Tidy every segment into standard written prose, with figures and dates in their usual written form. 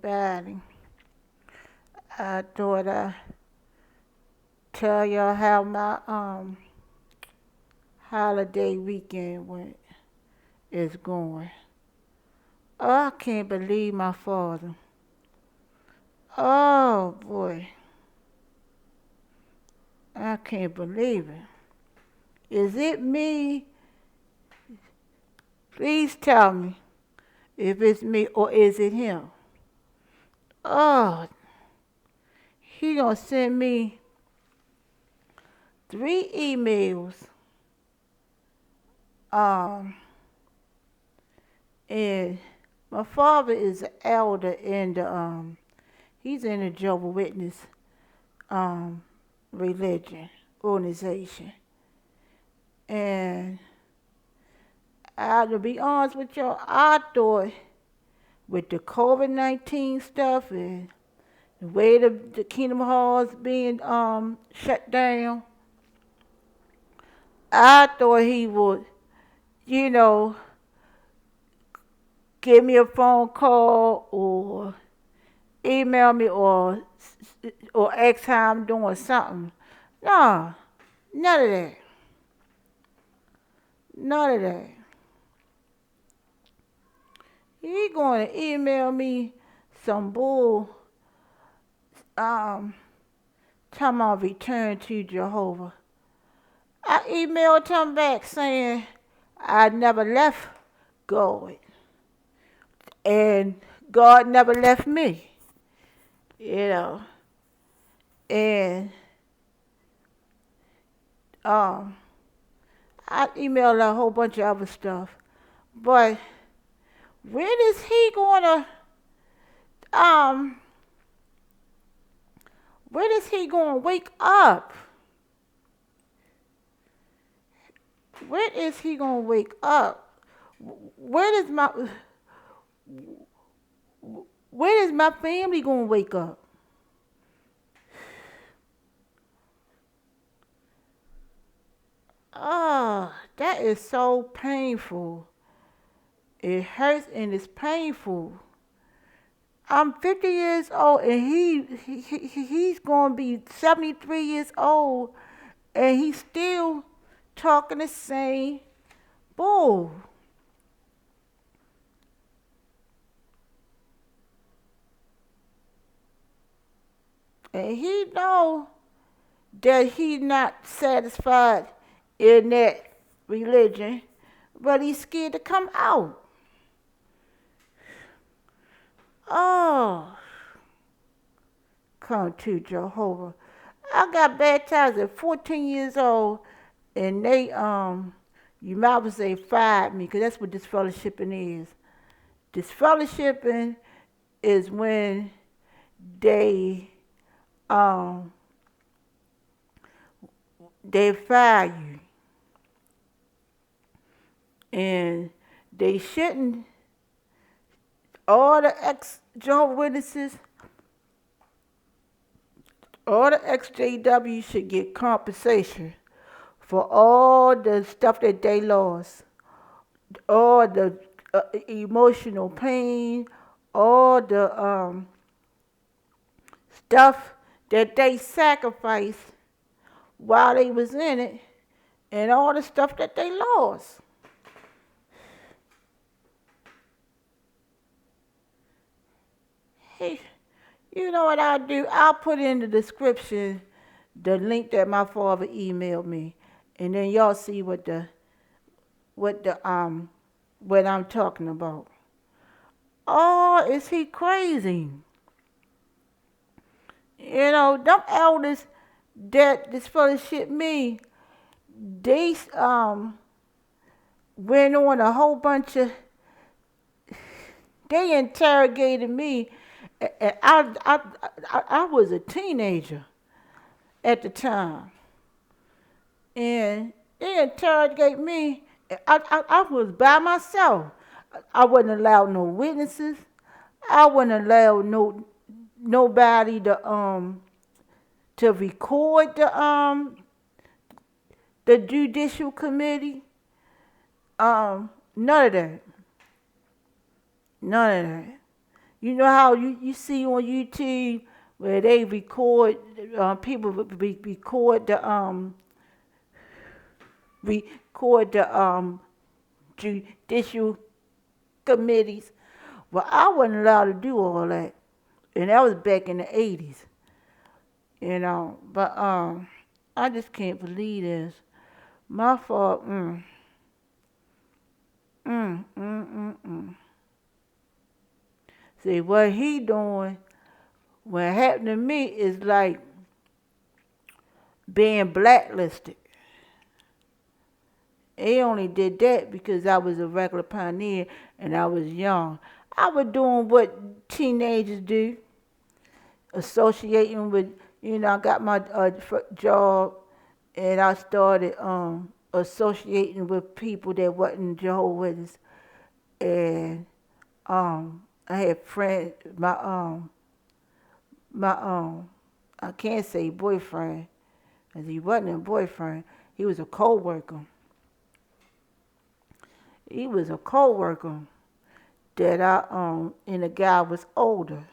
everybody. I thought I'd tell y'all how my holiday weekend went is going. Oh, I can't believe my father. Oh boy, I can't believe it. Is it me? Please tell me if it's me or is it him. Oh, he gonna send me 3 emails. Um, and my father is an elder in the he's in the Jehovah Witness um religion organization. And to be honest with y'all, I thought with the COVID-19 stuff and the way the Kingdom Halls being shut down, I thought he would, you know, give me a phone call or email me or ask how I'm doing something. No, none of that. None of that. He going to email me some bull um talking about return to Jehovah. I emailed him back saying I never left God and God never left me, you know. And um I emailed a whole bunch of other stuff. But when is he gonna um when is he gonna wake up? When is he gonna wake up? When is my when is my family gonna wake up? Oh, that is so painful. It hurts and it's painful. I'm 50 years old and he's gonna be 73 years old and he's still talking the same bull. And he know that he's not satisfied in that religion, but he's scared to come out. Oh, come to Jehovah. I got baptized at 14 years old, and they you might as say fired me, 'cause that's what disfellowshipping is. Disfellowshipping is when they um they fire you, and they shouldn't. All the ex Jehovah Witnesses, all the ex JW should get compensation for all the stuff that they lost, all the emotional pain, all the stuff that they sacrificed while they was in it, and all the stuff that they lost. Hey, you know what I'll do? I'll put in the description the link that my father emailed me, and then y'all see what the what I'm talking about. Oh, is he crazy? You know, them elders that this fellowship me, they went on a whole bunch of. They interrogated me, and I was a teenager at the time, and they interrogated me. I was by myself. I wasn't allowed no witnesses. I wasn't allowed nobody to record the judicial committee. None of that. None of that. You know how you see on YouTube where they record, people record the judicial committees. Well, I wasn't allowed to do all that, and that was back in the 80s. But I just can't believe this. My fault. Mm, mm, mm, mm. See, what he doing, what happened to me is like being blacklisted. He only did that because I was a regular pioneer and I was young. I was doing what teenagers do, associating with, I got my job and I started associating with people that wasn't Jehovah Witness. And I had friends, my I can't say boyfriend, because he wasn't a boyfriend. He was a co-worker. He was a co-worker that and the guy was older,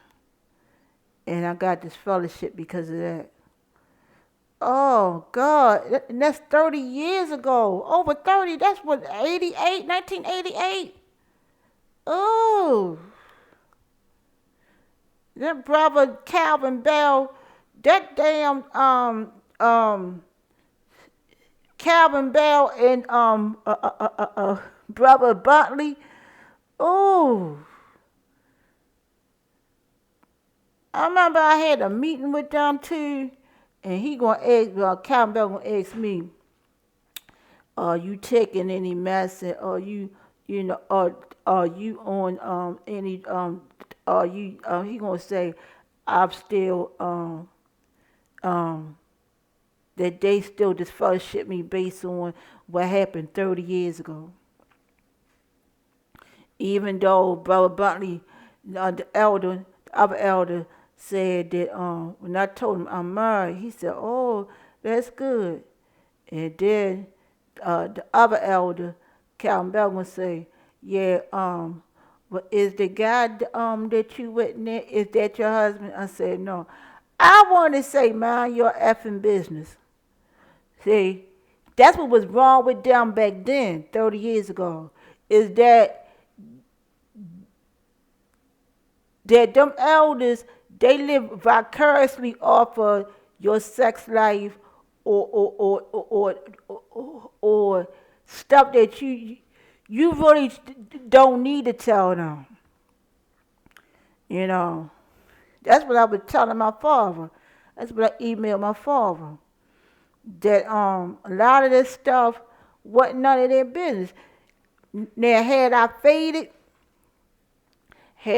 and I got this fellowship because of that. Oh God, and that's 30 years ago. Over 30. That's what 88, 1988. Oh, that brother Calvin Bell, that damn Calvin Bell and brother Buntley. Oh, I remember I had a meeting with them too, and he gonna ask, Calvin Bell gonna ask me, are you taking any medicine? Are you, are you on any are you? He gonna say, I'm still that they still disfellowship me based on what happened 30 years ago. Even though Brother Buntley, the other elder, said that when I told him I'm married, he said, "Oh, that's good." And then the other elder, Calvin Bell, gonna say, "Yeah, but is the guy that you with there, is that your husband?" I said, "No." I want to say, mind your effing business. See, that's what was wrong with them back then, 30 years ago, is that them elders, they live vicariously off of your sex life or stuff that you really don't need to tell them. You know, that's what I was telling my father. That's what I emailed my father. That a lot of this stuff wasn't none of their business. Now, had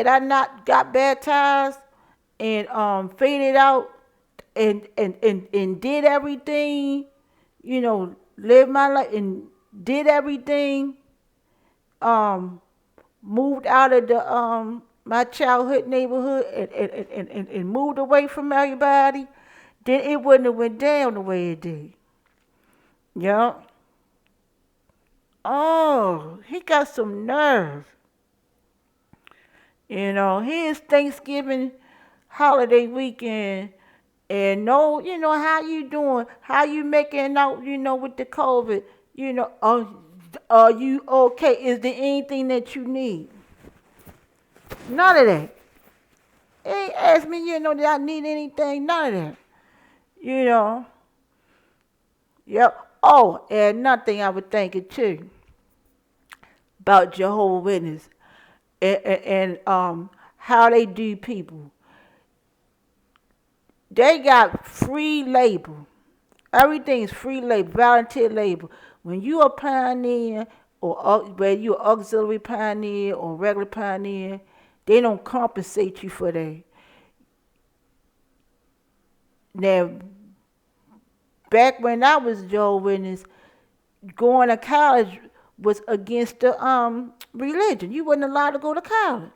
I not got baptized and faded out and did everything, lived my life and did everything, um, moved out of the my childhood neighborhood and moved away from everybody, then it wouldn't have went down the way it did. Yeah. Oh, he got some nerve. Here's Thanksgiving holiday weekend, and no, how you doing? How you making out? With the COVID. Are you okay? Is there anything that you need? None of that. He ain't asked me, that I need anything. None of that. You know. Yep. Oh, and nothing I was thinking too about Jehovah Witness and how they do people. They got free labor. Everything's free labor, volunteer labor. When you a pioneer or whether you an auxiliary pioneer or regular pioneer, they don't compensate you for that. Now, back when I was Jehovah's Witness, going to college was against the religion. You wasn't allowed to go to college.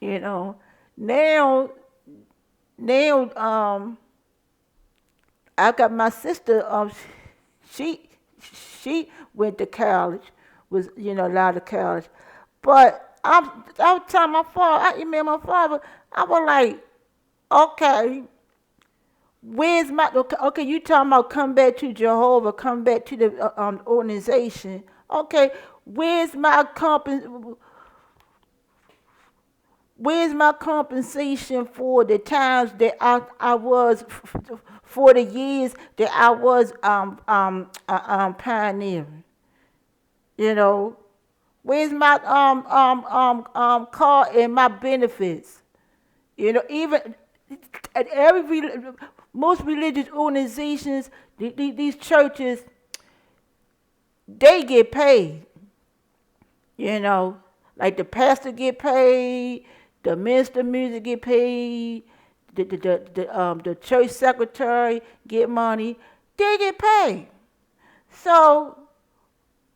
You know. Now now I got my sister. She she went to college, was allowed to college, but I was telling my father, I emailed my father, I was like, okay, where's my, okay, you talking about come back to Jehovah, come back to the organization. Okay, where's my where's my compensation for the times that I was, for the years that I was pioneering? You know, where's my car and my benefits? You know, even at most religious organizations, these churches, they get paid. You know, like the pastor get paid, the minister music get paid, the church secretary get money. They get paid. So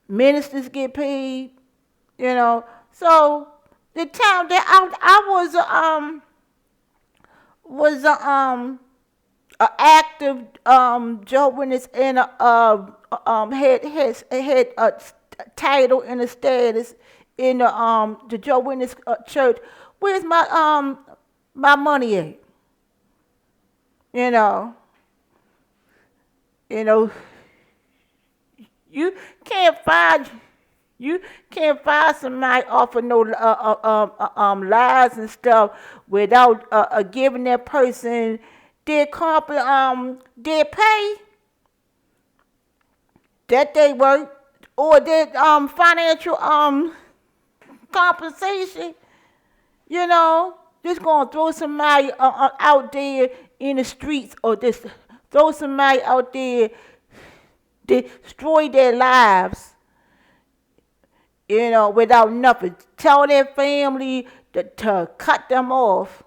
ministers get paid. You know, so the time that I was a active Jehovah's Witness and had a title and a status in the Jehovah's Witness church. Where's my money at? You know, you know, you can't find you can't find somebody off of no lies and stuff without giving that person their their pay that they work, or their financial compensation. You know, just gonna throw somebody out there in the streets, or just throw somebody out there, destroy their lives, you know, without nothing. Tell their family to cut them off,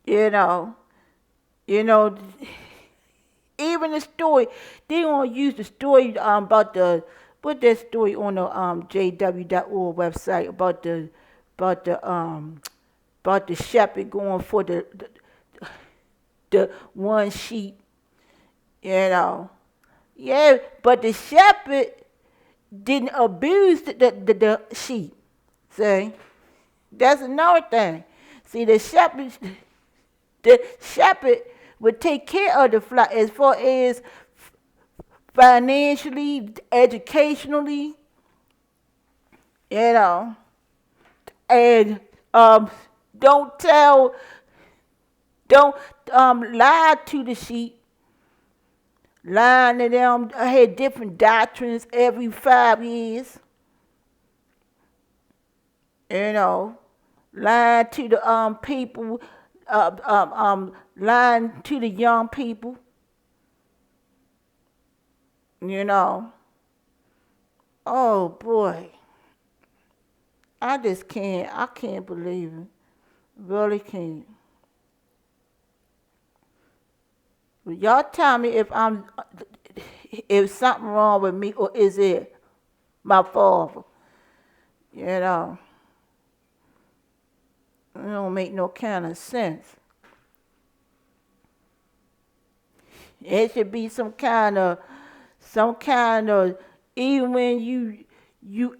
you know. You know, even the story, they gonna use the story about put that story on the JW.org website about the about the shepherd going for the one sheep, you know. Yeah, but the shepherd didn't abuse the sheep. See, that's another thing. See, the shepherd would take care of the flock as far as financially, educationally, you know, and don't tell, don't lie to the sheep. Lying to them, I had different doctrines every 5 years. You know, lying to the people, lying to the young people. You know, oh boy, I just can't. I can't believe it. Really can't. But y'all tell me if something wrong with me, or is it my father? You know, it don't make no kind of sense. It should be some kind of, even when you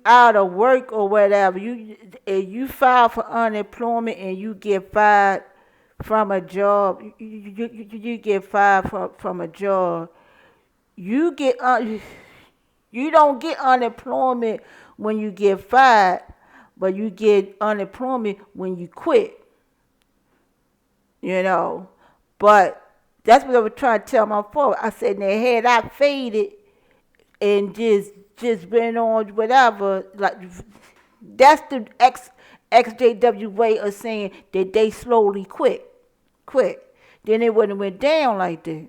out of work or whatever, you file for unemployment and you get fired from a job, you get fired from a job, you get you don't get unemployment when you get fired, but you get unemployment when you quit. You know, but that's what I was trying to tell my father. I said, now had I faded and just went on whatever, like that's the XJW way of saying that they slowly quit. Then it wouldn't have went down like that.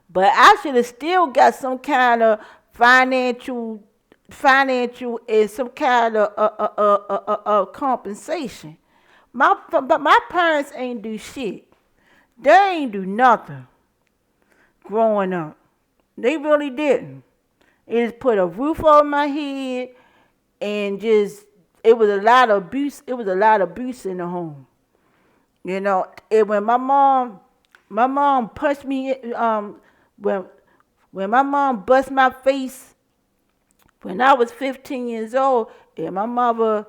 But I should have still got some kind of financial and some kind of compensation. But my parents ain't do shit. They ain't do nothing growing up. They really didn't. It just put a roof over my head, and just it was a lot of abuse. It was a lot of abuse in the home. You know, and when my mom punched me, when my mom bust my face When I was 15 years old, and my mother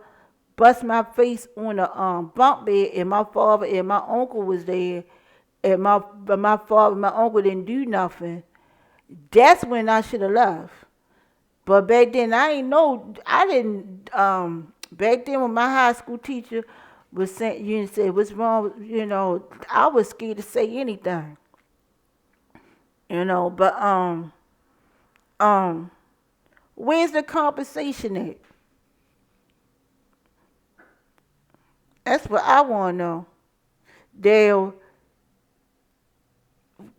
bust my face on the bunk bed, and my father and my uncle was there, and my father and my uncle didn't do nothing, that's when I should have left. But back then, I ain't know. I didn't. Back then, when my high school teacher was saying, you say, "What's wrong?" I was scared to say anything. But um, where's the compensation at? That's what I want to know. Dale,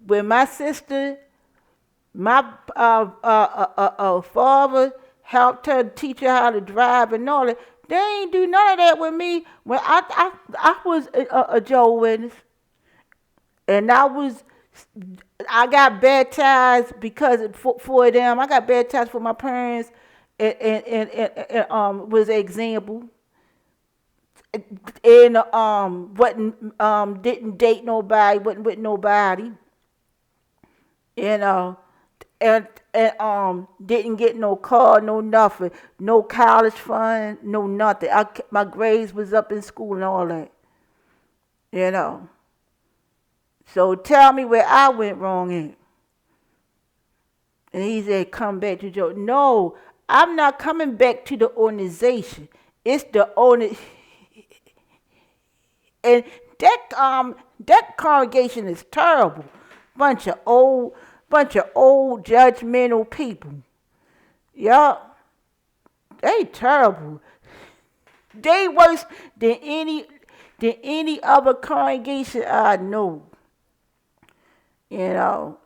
when my sister, my father helped her teach her how to drive and all that. They ain't do none of that with me when I was a Jehovah Witness, and I got baptized because for them. I got baptized for my parents, and was an example. And wasn't didn't date nobody, wasn't with nobody, you know, and didn't get no car, no nothing, no college fund, no nothing. My grades was up in school and all that, you know. So tell me where I went wrong in. And he said, come back to Joe. No, I'm not coming back to the organization. It's the owner. And that congregation is terrible. Bunch of old judgmental people. Yup. They terrible. They worse than any other congregation I know. You know.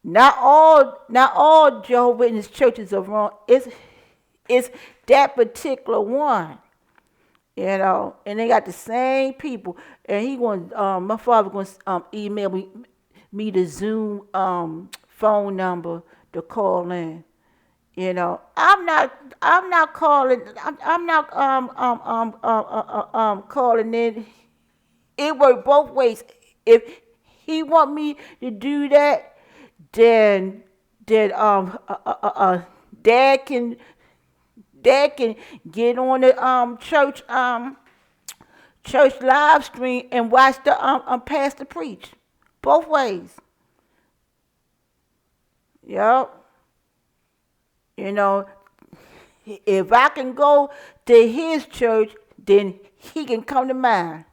Not all Jehovah's Witness churches are wrong. It's that particular one. And they got the same people. And my father going to email me the Zoom phone number to call in. I'm not calling. I'm not calling in. It worked both ways. If he want me to do that, then Dad can get on the church live stream and watch the pastor preach. Both ways. Yep. If I can go to his church, then he can come to mine.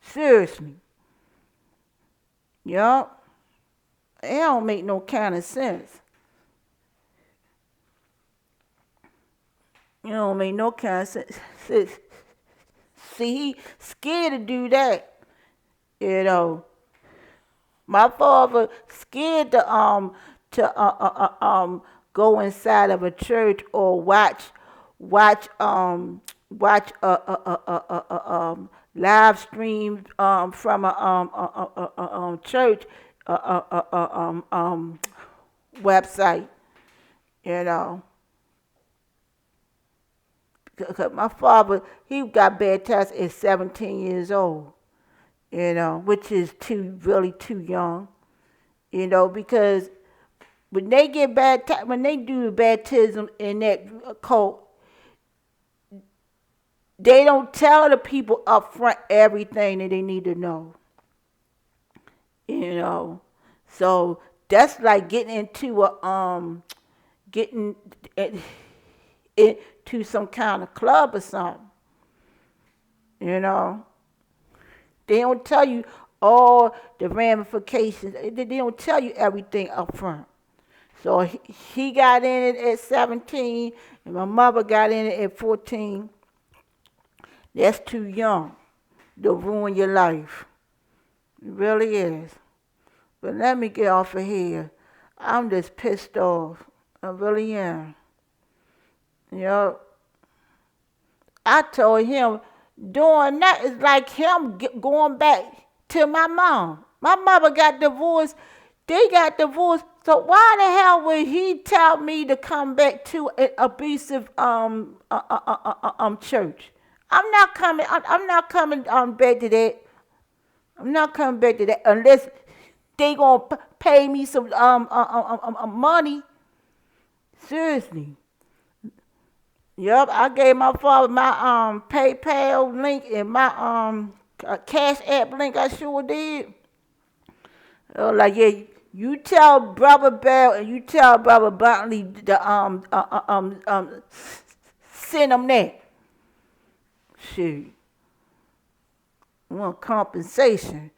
Seriously. Yep. It don't make no kind of sense. It don't make no kind of sense. See, he scared to do that. My father scared to go inside of a church or watch live stream from a church website. Cause my father, he got baptized at 17 years old. Which is really too young. Because when they get baptized, when they do the baptism in that cult, they don't tell the people up front everything that they need to know. So that's like getting into into some kind of club or something. They don't tell you all the ramifications. They don't tell you everything up front. So he got in it at 17, and my mother got in it at 14. That's too young to ruin your life. It really is. But let me get off of here. I'm just pissed off. I really am. I told him doing that is like him going back to my mom. My mother got divorced. They got divorced. So why the hell would he tell me to come back to an abusive church? I'm not coming. I'm not coming back to that. I'm not coming back to that unless they gonna pay me some money. Seriously. Yup, I gave my father my PayPal link and my Cash App link. I sure did. Like yeah, you tell Brother Bell and you tell Brother Buntley to send them that. Shoot, want compensation.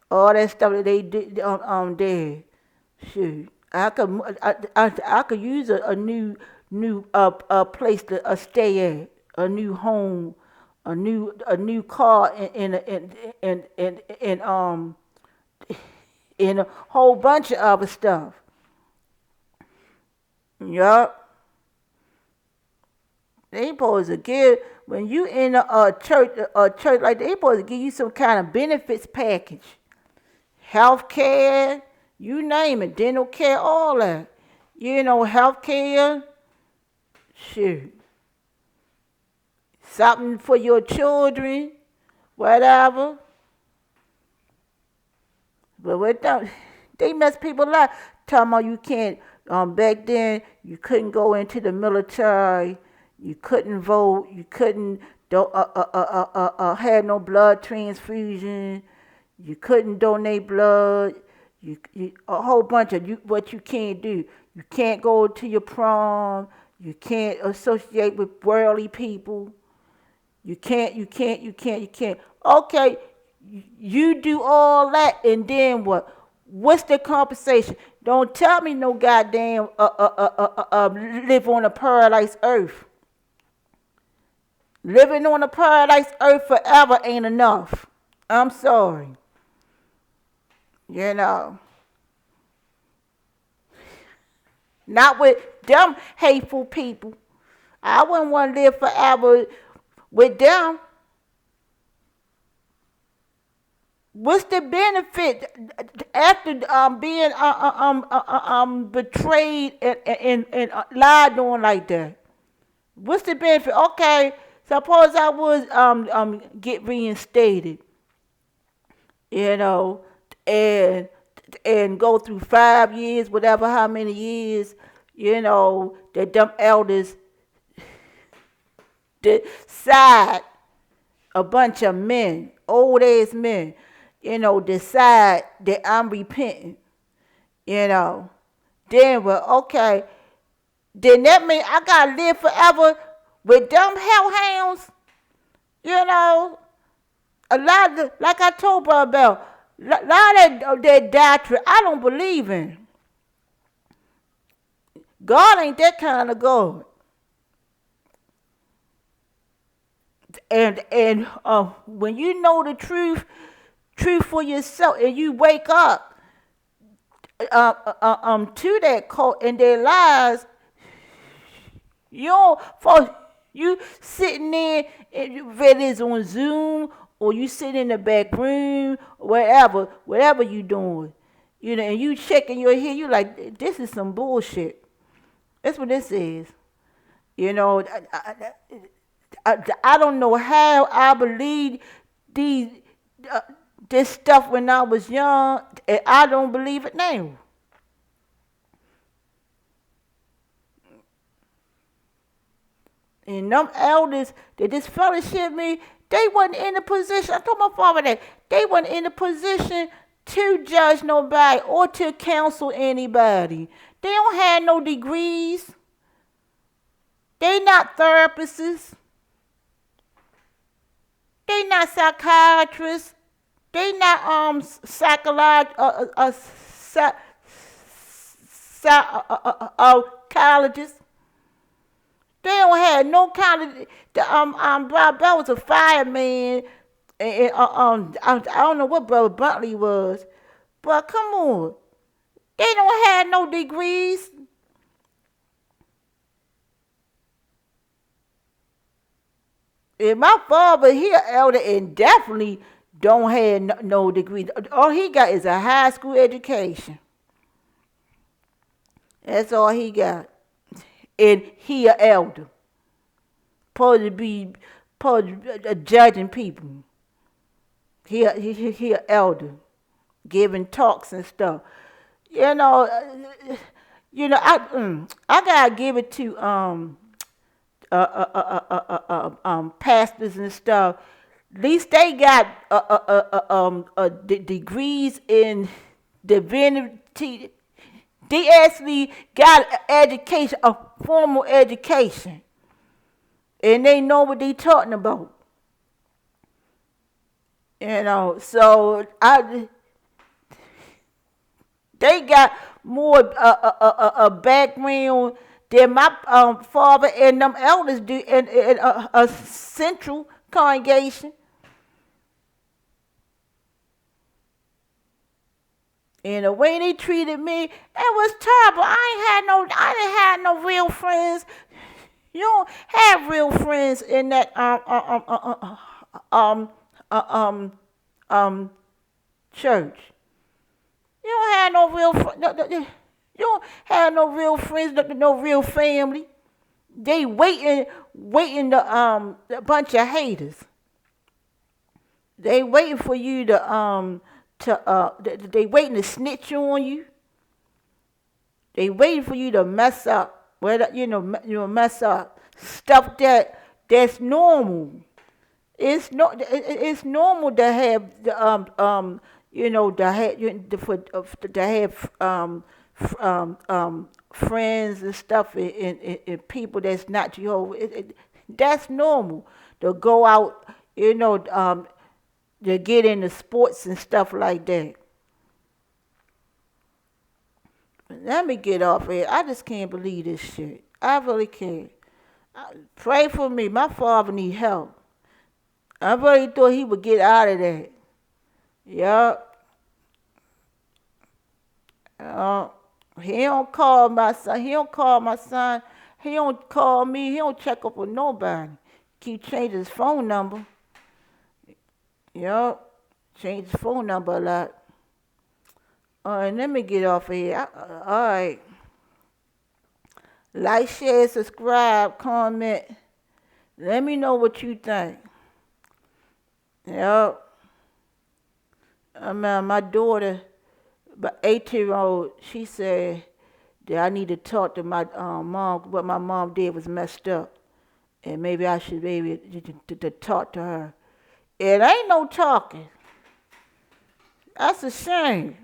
All that stuff that they did there. Shoot, I could use a new place to stay at, a new home, a new car, and a whole bunch of other stuff. Yup. They supposed to give when you in a church like that, they supposed to give you some kind of benefits package. Health care, you name it, dental care, all that. Health care, shoot. Something for your children, whatever. But with them, they mess people up. Talking about you can't. Back then, you couldn't go into the military. You couldn't vote. You couldn't don't had no blood transfusion. You couldn't donate blood. You a whole bunch of what you can't do. You can't go to your prom. You can't associate with worldly people. You can't. Okay, you do all that, and then what? What's the compensation? Don't tell me no goddamn live on a paradise earth. Living on a paradise earth forever ain't enough. I'm sorry. You know. Not with them hateful people. I wouldn't want to live forever with them. What's the benefit after being betrayed and lied on like that? What's the benefit? Okay, suppose I was get reinstated, you know, and go through 5 years, whatever, how many years, that them elders decide, a bunch of men, old ass men, decide that I'm repenting, then well, okay, then that means I gotta live forever with them hellhounds, a lot of, like I told Brother Bell, a lot of that doctrine I don't believe in. God ain't that kind of God. And when you know the truth for yourself, and you wake up to that cult and their lies, you don't for you sitting there, whether it's on Zoom or you sit in the back room, whatever you doing, and you checking your head, you like, this is some bullshit. That's what this is. I don't know how I believed this stuff when I was young, and I don't believe it now. And them elders that disfellowship me, they wasn't in a position. I told my father that they wasn't in a position to judge nobody or to counsel anybody. They don't have no degrees. They not therapists. They not psychiatrists. They not psychologists. They don't have no kind of. Brother Bell was a fireman, and I don't know what Brother Buntley was, but come on, they don't have no degrees. And my father, he an elder and definitely don't have no degree. All he got is a high school education. That's all he got. And he an elder. Supposed to be judging people. He an elder. Giving talks and stuff. I gotta give it to pastors and stuff, at least they got degrees in divinity. They actually got an education, a formal education, and they know what they talking about. So they got more background than my father and them elders do in a central congregation. And the way they treated me, it was terrible. I didn't have no real friends. You don't have real friends in that church. You don't have no real you don't have no real friends, no real family. They waiting to a bunch of haters. They waiting for you they waiting to snitch on you. They waiting for you to mess up. Mess up stuff that's normal. It's normal to have to have friends and stuff and people that's not Jehovah. That's normal to go out, to get into sports and stuff like that. Let me get off here. I just can't believe this shit. I really can't. Pray for me. My father need help. I really thought he would get out of that. Yup. He don't call my son. He don't call my son. He don't call me. He don't check up on nobody. Keep changing his phone number. Yup. Change his phone number a lot. All right, let me get off of here. All right. Like, share, subscribe, comment. Let me know what you think. Yep. My daughter, about 18-year-old, she said that I need to talk to my mom. What my mom did was messed up. And maybe I should be able to talk to her. It ain't no talking. That's a shame.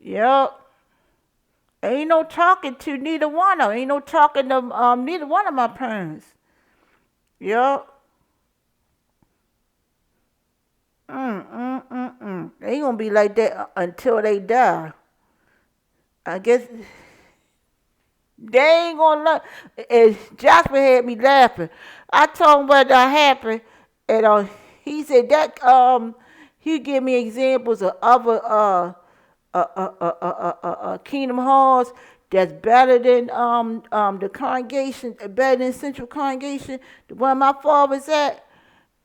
Yep. Ain't no talking to neither one of them. Ain't no talking to neither one of my parents. Yep. They ain't gonna be like that until they die. I guess they ain't gonna learn. And Jasper had me laughing. I told him what happened, and he said that he gave me examples of other Kingdom Halls that's better than the congregation, better than Central Congregation, the one my father's at.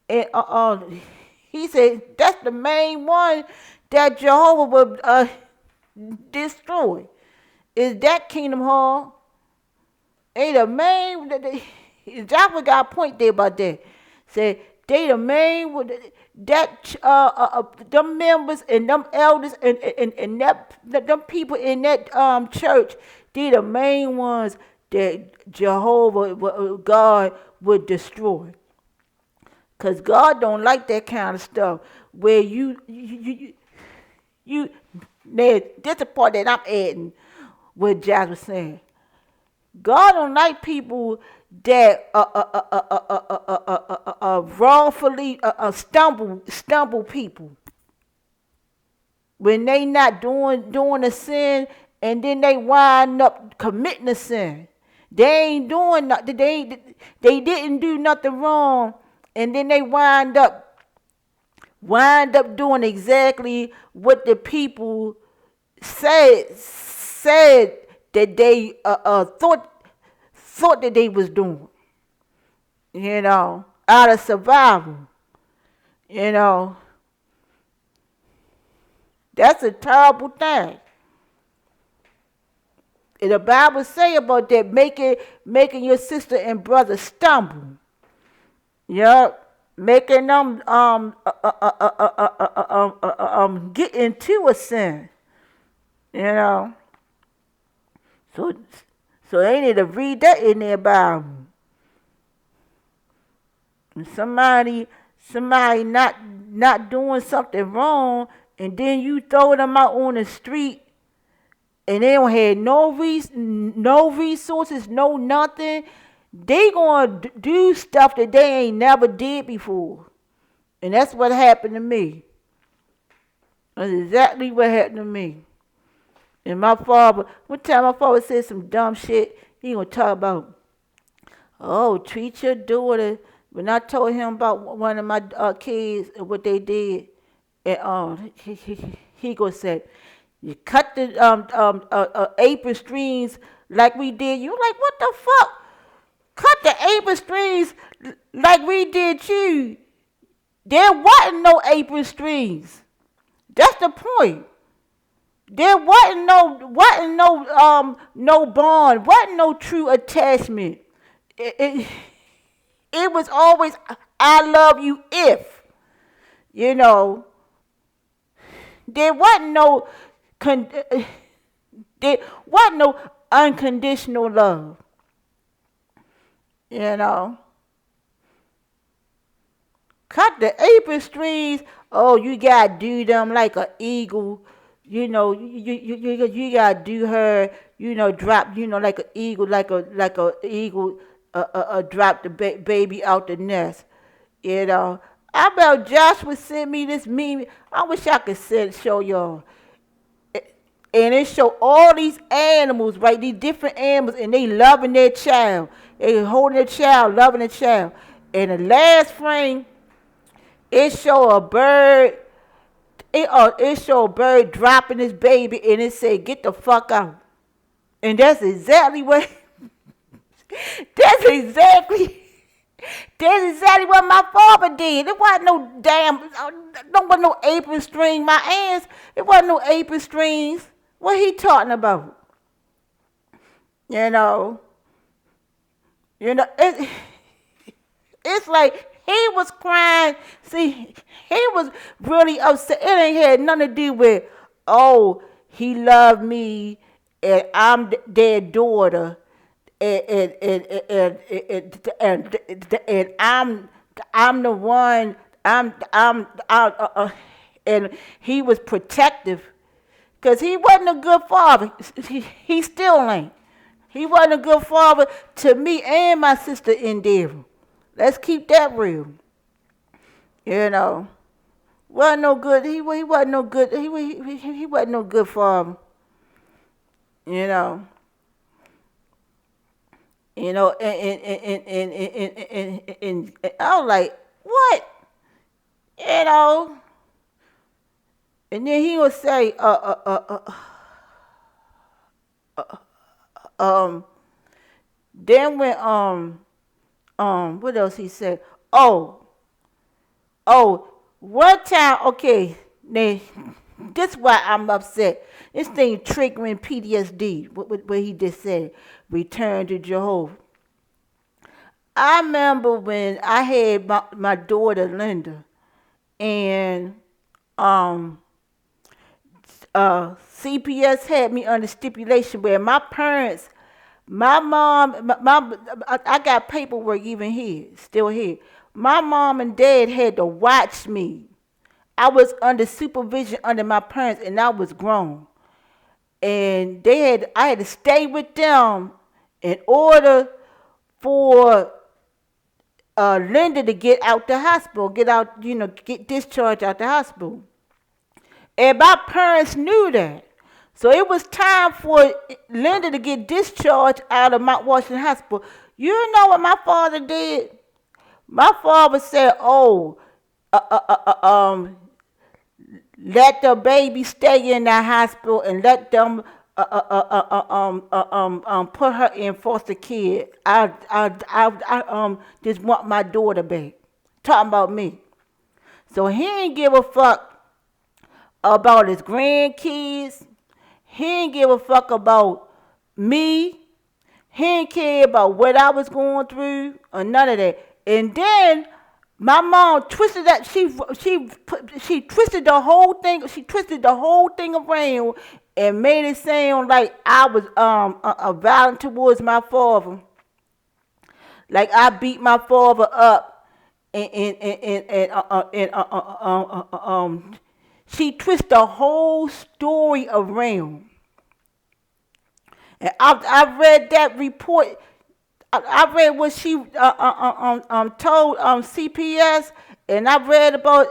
And he said that's the main one that Jehovah would destroy. Is that Kingdom Hall? Ain't the main. Joshua got a point there about that. Say they the main that them members and them elders and them people in that church. They the main ones that Jehovah God would destroy. Cause God don't like that kind of stuff where you this the part that I'm adding what Josh was saying. God don't like people that wrongfully stumble people when they not doing a sin and then they wind up committing a sin. They ain't doing nothing. They didn't do nothing wrong. And then they wind up doing exactly what the people said that they thought that they was doing. Out of survival. That's a terrible thing. And the Bible say about that making your sister and brother stumble. Yep, making them get into a sin, So they need to read that in their Bible. somebody not doing something wrong, and then you throw them out on the street, and they don't have no resources, no nothing. They gonna do stuff that they ain't never did before, and that's what happened to me. That's exactly what happened to me. And my father, one time my father said some dumb shit. He gonna talk about, oh, treat your daughter. When I told him about one of my kids and what they did, and he gonna say, you cut the apron strings like we did. You like, what the fuck? Cut the apron strings like we did you. There wasn't no apron strings. That's the point. There wasn't no bond, wasn't no true attachment. It was always, I love you if, you know. There wasn't no there wasn't no unconditional love, you know. Cut the apron strings. Oh, you gotta do them like an eagle. You know, you gotta do her. You know, drop. You know, like an eagle, like a eagle. Drop the baby out the nest. You know. I bet Joshua sent me this meme. I wish I could show y'all. And it show all these animals, right? These different animals, and they loving their child. They holding their child, loving their child. And the last frame, it show a bird. It show a bird dropping his baby, and it say, "Get the fuck out." And that's exactly what. That's exactly what my father did. It wasn't no damn. There wasn't no apron string. My ass. It wasn't no apron strings. What he talking about? You know. It's like he was crying. See, he was really upset. It ain't had nothing to do with, oh, he loved me and I'm their daughter and I'm the one. And he was protective. Because he wasn't a good father. He still ain't. He wasn't a good father to me and my sister Endeavor. Let's keep that real. You know. Wasn't no good. He wasn't no good. He wasn't no good father. You know. You know, and I was like, what? You know. And then he would say, then when, what else he said? Oh, one time, okay, now, this is why I'm upset. This thing triggering PTSD, what he just said, return to Jehovah. I remember when I had my daughter, Linda, and, CPS had me under stipulation where my parents, my mom, I got paperwork even here, still here. My mom and dad had to watch me. I was under supervision under my parents, and I was grown. And I had to stay with them in order for Linda to get out the hospital, get discharged out the hospital. And my parents knew that. So it was time for Linda to get discharged out of Mount Washington Hospital. You know what my father did? My father said, oh, let the baby stay in the hospital and let them put her in foster care. I just want my daughter back. Talking about me. So he ain't give a fuck about his grandkids. He ain't give a fuck about me. He ain't care about what I was going through or none of that. And then my mom twisted that. She twisted the whole thing. She twisted the whole thing around and made it sound like I was violent towards my father. Like I beat my father up and she twists the whole story around. And I read that report. I read what she told CPS, and I read about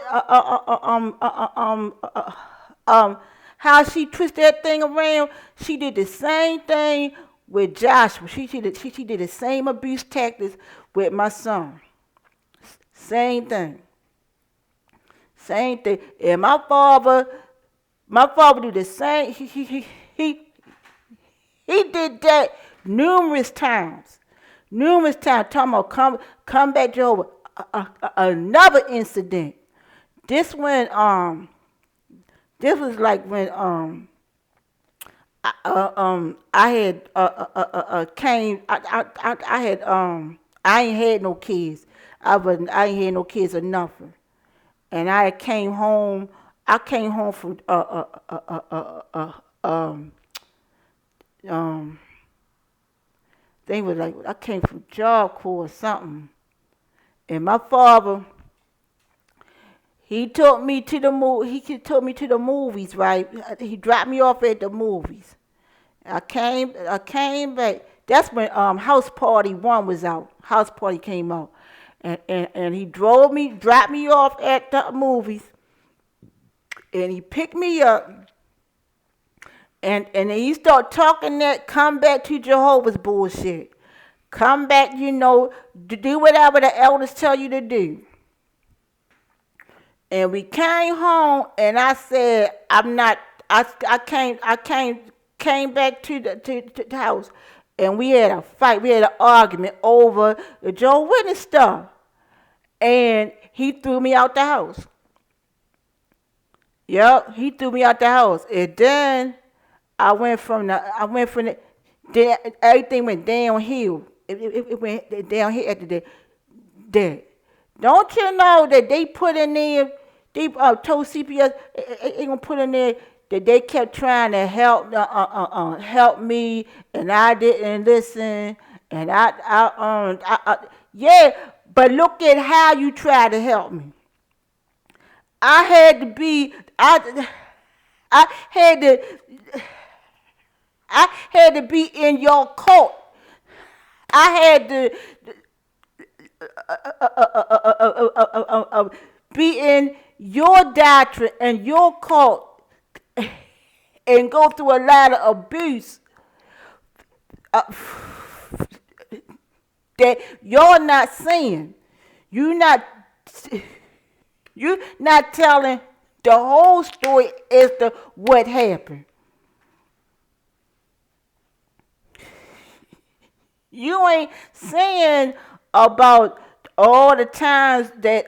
how she twisted that thing around. She did the same thing with Joshua. She did the same abuse tactics with my son. Same thing. Same thing. And my father did the same. He did that numerous times. Numerous times. Talking about come back, Jehovah. Another incident. This this was like when I had came. I had I ain't had no kids. I ain't had no kids or nothing. And I came home. I came home from they were like I came from Job Corps or something. And my father, he took me to the movies, right? He dropped me off at the movies. I came back. That's when House Party 1 was out. House Party came out. And he dropped me off at the movies. And he picked me up. And then he started talking that come back to Jehovah's bullshit. Come back, to do whatever the elders tell you to do. And we came home, and I said, I'm not. I came back to the house, and we had a fight. We had an argument over the Jehovah's Witness stuff, and he threw me out the house. Yep, he threw me out the house, and then then everything went downhill. It went downhill after that. Don't you know that they put in there, they told CPS, they gonna put in there that they kept trying to help me, and I didn't listen, and yeah, but look at how you tried to help me. I had to be in your court. I had to be in your doctrine and your court and go through a lot of abuse that you're not seeing. You're not telling the whole story as to what happened. You ain't saying about all the times that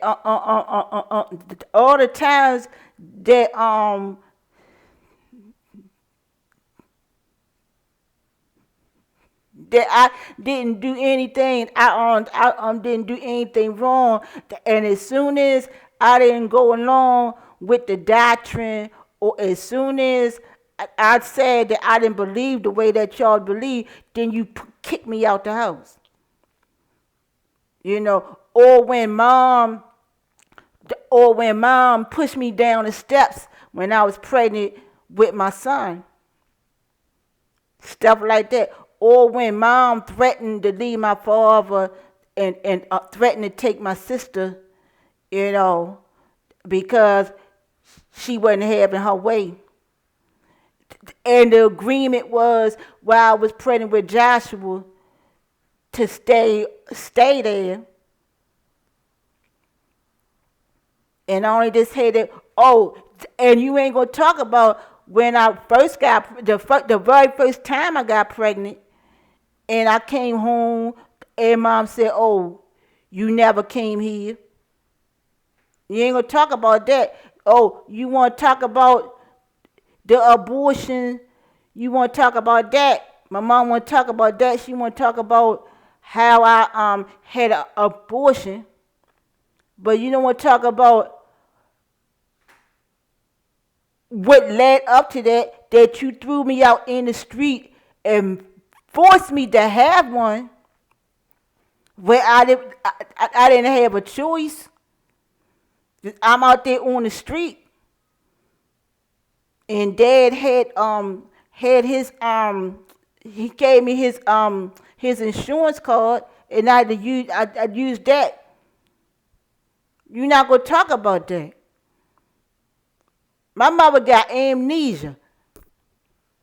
that I didn't do anything. I didn't do anything wrong. And as soon as I didn't go along with the doctrine, or as soon as I said that I didn't believe the way that y'all believe, then you kick me out the house. Or when mom pushed me down the steps when I was pregnant with my son. Stuff like that. Or when mom threatened to leave my father and threatened to take my sister, because she wasn't having her way. And the agreement was, while I was pregnant with Joshua, to stay there. And I only just had that. Oh, and you ain't gonna talk about when I first got the very first time I got pregnant, and I came home, and mom said, "Oh, you never came here." You ain't gonna talk about that. Oh, you want to talk about the abortion? You want to talk about that? My mom want to talk about that. She want to talk about how I had an abortion, but you don't want to talk about what led up to that you threw me out in the street and forced me to have one. where I didn't have a choice. I'm out there on the street, and Dad had he gave me his insurance card, and I used that. You're not gonna talk about that. My mother got amnesia.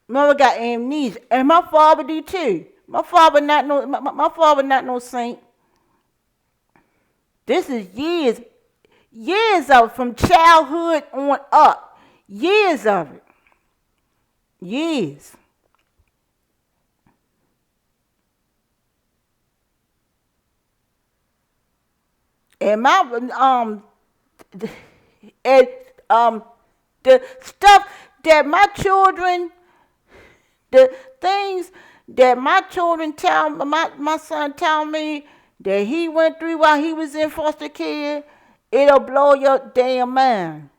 Mother got amnesia, and my father do too. My father not no saint. This is years of it, from childhood on up, years of it, years. And my and the stuff that my children, the things that my children tell my son tell me that he went through while he was in foster care, it'll blow your damn mind.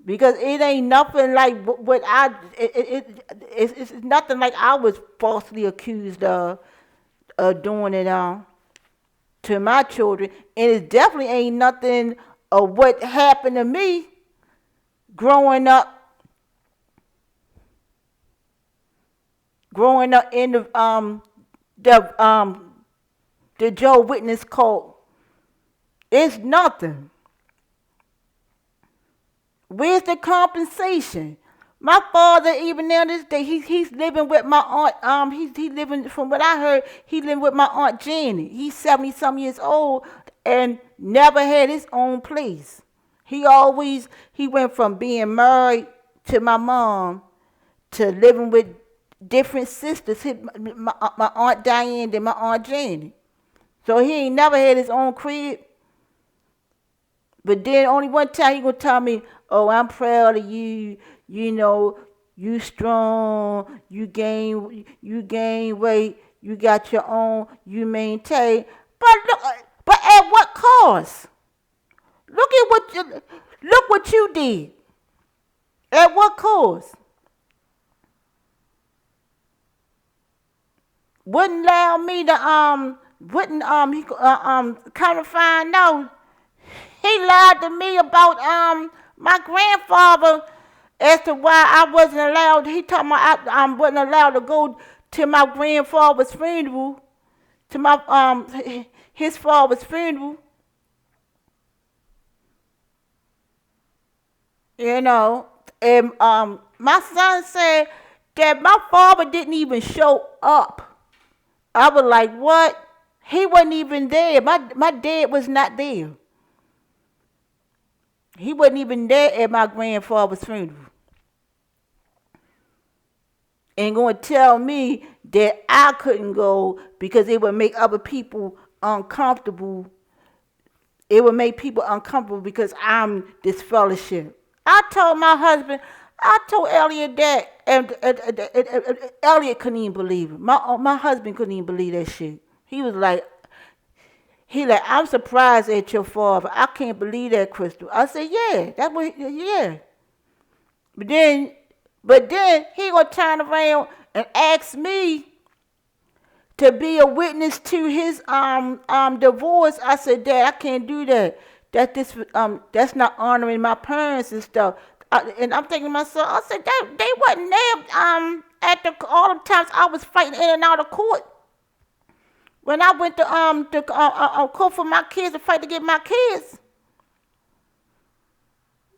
Because it ain't nothing like what it's nothing like I was falsely accused of doing it to my children, and it definitely ain't nothing of what happened to me growing up in the the Joe Witness cult. It's nothing. Where's the compensation? My father, even now this day, he's living with my aunt. He's living, from what I heard, he living with my aunt Janet. He's 70-some years old and never had his own place. He went from being married to my mom to living with different sisters. My aunt Diane and my aunt Janet. So he ain't never had his own crib. But then only one time he gonna tell me, "Oh, I'm proud of you. You know, you strong. You gain weight. You got your own. You maintain." But at what cost? Look what you did. At what cost? Wouldn't allow me to wouldn't he kind of find out. He lied to me about my grandfather as to why I wasn't allowed. He told me I wasn't allowed to go to my grandfather's funeral, to my his father's funeral. You know, and my son said that my father didn't even show up. I was like, what? He wasn't even there. My dad was not there. He wasn't even there at my grandfather's funeral. And going to tell me that I couldn't go because it would make other people uncomfortable. It would make people uncomfortable because I'm disfellowship. I told Elliot that, and Elliot couldn't even believe it. My husband couldn't even believe that shit. He was like, I'm surprised at your father. I can't believe that, Crystal. I said, yeah, yeah. But then he gonna turn around and ask me to be a witness to his divorce. I said, Dad, I can't do that. That's not honoring my parents and stuff. And I'm thinking to myself, I said, they wasn't there at all the times I was fighting in and out of court. When I went to court for my kids to fight to get my kids,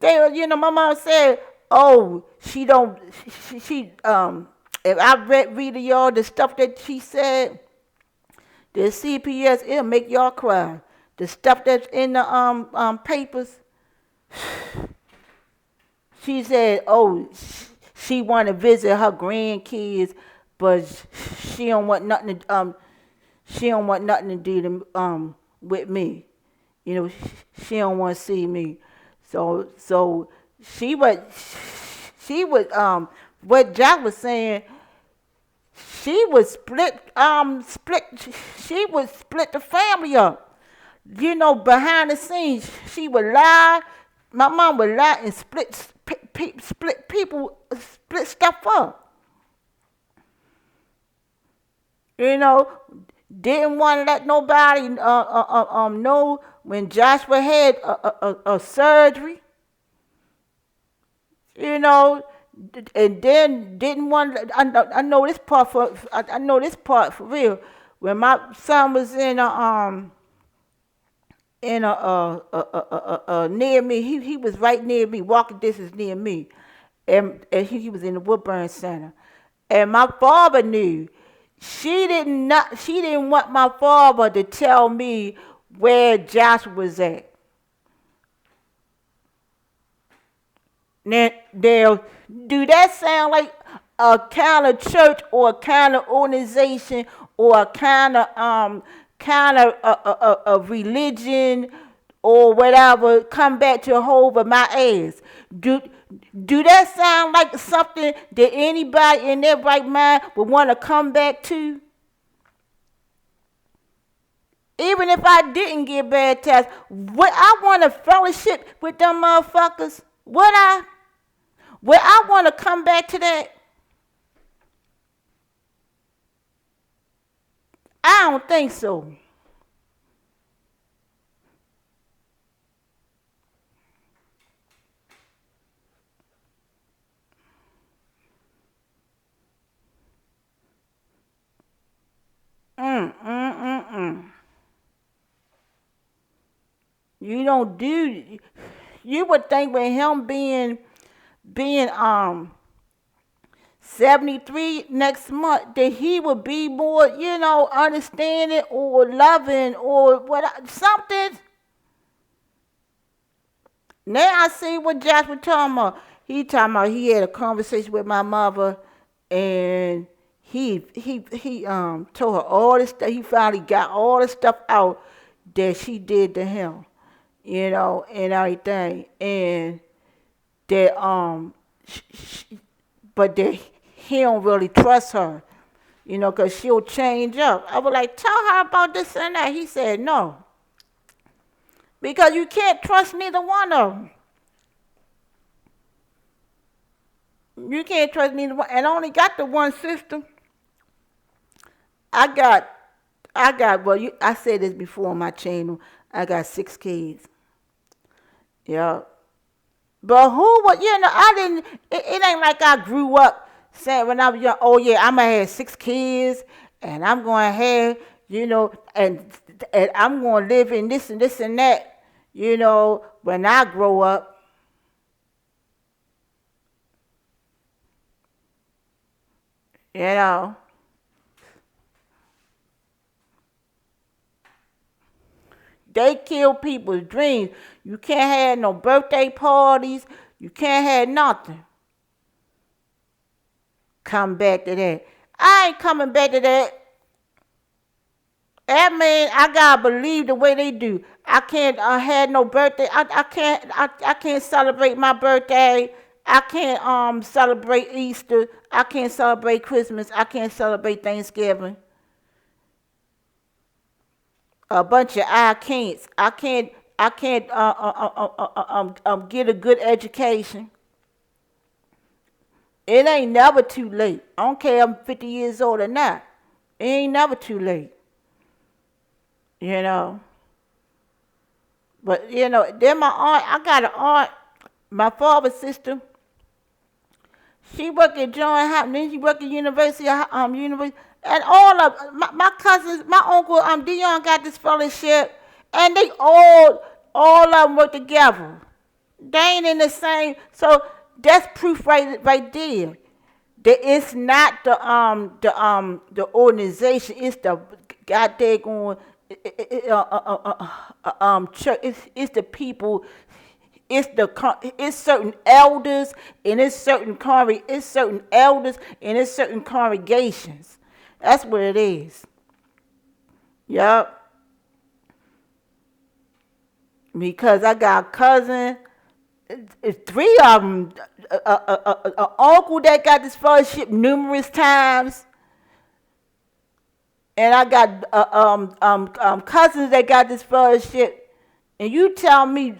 they were, my mom said, oh, she don't, she if I read to y'all the stuff that she said, the CPS, it'll make y'all cry. The stuff that's in the papers, she said, oh, she want to visit her grandkids, but she don't want nothing to do with me. She don't want to see me. So she would what Jack was saying, she would she would split the family up. Behind the scenes, she would lie. My mom would lie and split stuff up. Didn't want to let nobody know when Joshua had a surgery, you know, and then didn't want. I know this part for. I know this part for real. When my son was in a near me, he was right near me, walking distance near me, and he was in the Woodburn Center, and my father knew. She didn't want my father to tell me where Joshua was at. Now, do that sound like a kind of church or a kind of organization or a kind of religion or whatever? Come back to Jehovah my ass. Do that sound like something that anybody in their right mind would want to come back to? Even if I didn't get baptized, would I want to fellowship with them motherfuckers? Would I? Would I want to come back to that? I don't think so. Mm, mm, mm, mm. You don't do. You would think with him being 73 next month that he would be more, understanding or loving or what something. Now I see what Josh was talking about. He talking about he had a conversation with my mother, and he told her all this stuff. He finally got all the stuff out that she did to him, and everything, and that but that he don't really trust her, because she'll change up. I was like, tell her about this and that. He said no, because you can't trust neither one of them. You can't trust neither one, and I only got the one sister. I got, Well, I said this before on my channel. I got 6 kids. Yeah, but who would, I didn't. It ain't like I grew up saying when I was young. Oh yeah, I'm gonna have 6 kids, and I'm gonna have, and I'm gonna live in this and this and that. When I grow up. You know, they kill people's dreams. You can't have no birthday parties. You can't have nothing. Come back to that. I ain't coming back to that. That man, I gotta believe the way they do. I can't have no birthday. I can't celebrate my birthday. I can't celebrate Easter. I can't celebrate Christmas. I can't celebrate Thanksgiving. A bunch of I can'ts. I can't get a good education. It ain't never too late. I don't care if I'm 50 years old or not. It ain't never too late. You know. But then my aunt, I got an aunt, my father's sister. She worked at John Hopkins, then she worked at University, and all of my cousins, my uncle Dion got this fellowship, and they all of them work together. They ain't in the same, so that's proof right there. That it's not the organization, it's the goddamn church. It's the people. It's certain elders and it's certain elders and it's certain congregations. That's what it is. Yup. Because I got a cousin, it's 3 of them, a uncle that got this fellowship numerous times, and I got cousins that got this fellowship. And you tell me,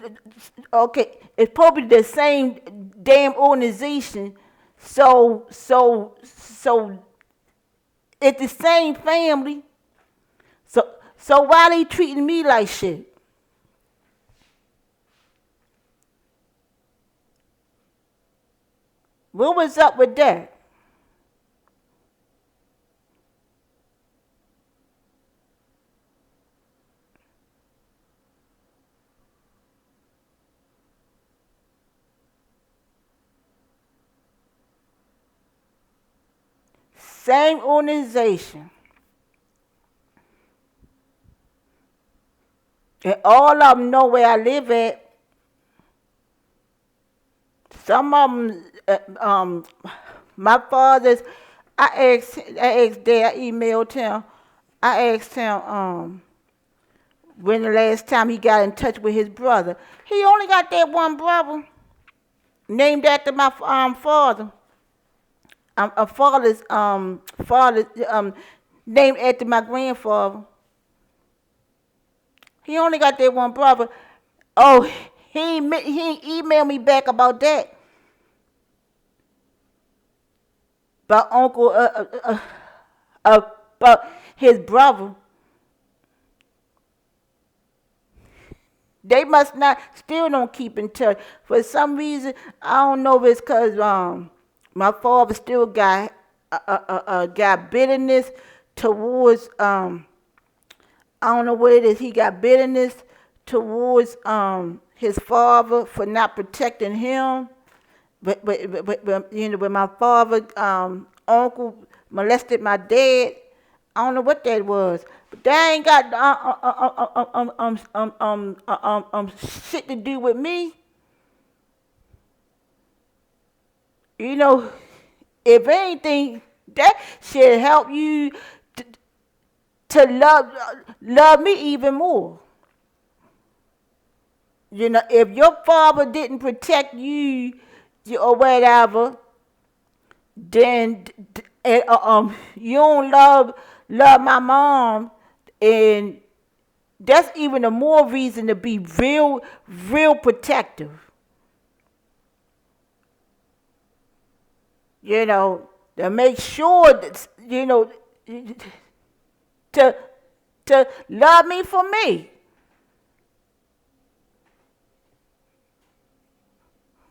okay, it's probably the same damn organization. So it's the same family. So why they treating me like shit? What was up with that? Same organization. And all of them know where I live at. Some of them, my father's, I asked Dad, I emailed him. I asked him when the last time he got in touch with his brother. He only got that one brother named after my father. Father's named after my grandfather. He only got that one brother. Oh, he emailed me back about that. About uncle, about his brother. They must not, still don't keep in touch. For some reason, I don't know if it's because my father still got bitterness towards, I don't know what it is. He got bitterness towards his father for not protecting him. But you know, when my father uncle molested my dad, I don't know what that was. But that ain't got shit to do with me. You know, if anything, that should help you to love me even more. You know, if your father didn't protect you or whatever, then you don't love my mom, and that's even a more reason to be real protective. You know, to make sure that you know to to love me for me.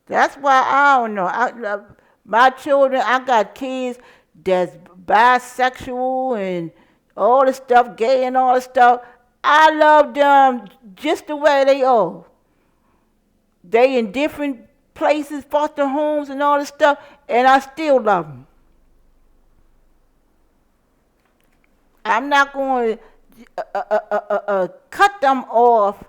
That's why I don't know. My children, I got kids that's bisexual and all the stuff, gay and all the stuff. I love them just the way they are. They in different places, foster homes and all this stuff, and I still love them. I'm not going to cut them off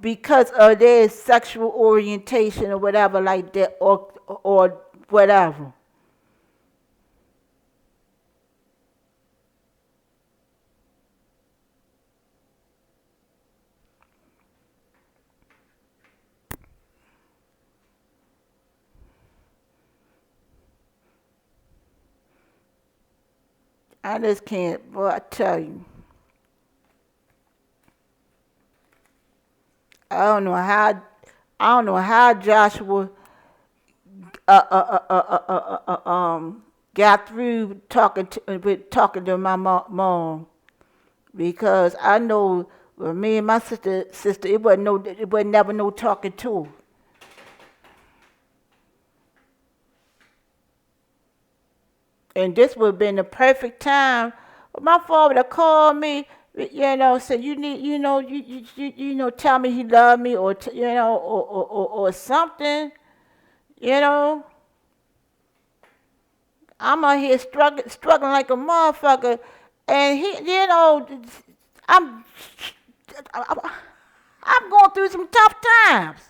because of their sexual orientation or whatever like that, or whatever. I just can't, boy, I tell you. I don't know how I don't know how Joshua got through talking to my mom, because I know with me and my sister it wasn't never no talking to her. And this would have been the perfect time for my father to call me, you know, say you need, you know, you know, tell me he loved me, or you know, or something, you know. I'm out here struggling like a motherfucker, and he, you know, I'm I'm going through some tough times.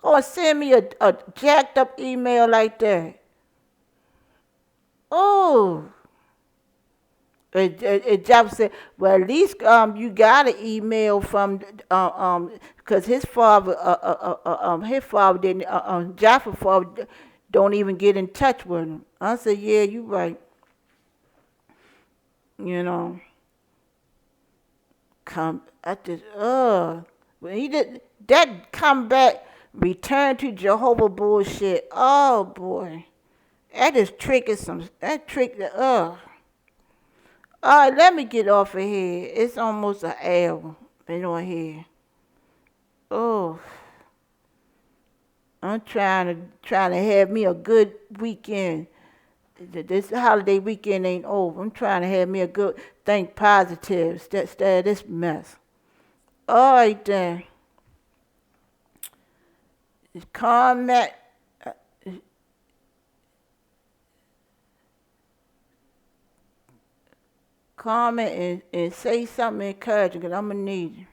Or send me a jacked up email like that. Oh, Jeff said, well, at least you got an email from because his father didn't Jaffa's father don't even get in touch with him. I said, yeah, you right. You know, come I just when he did that come back, return to Jehovah bullshit. Oh boy, that is tricking some. That trick. All right, let me get off of here. It's almost an hour. Been on here. Oh, I'm trying to have me a good weekend. This holiday weekend ain't over. I'm trying to have me a good think positive instead of this mess. All right then. Comment, uh, comment and say something encouraging, 'cause I'm gonna need you.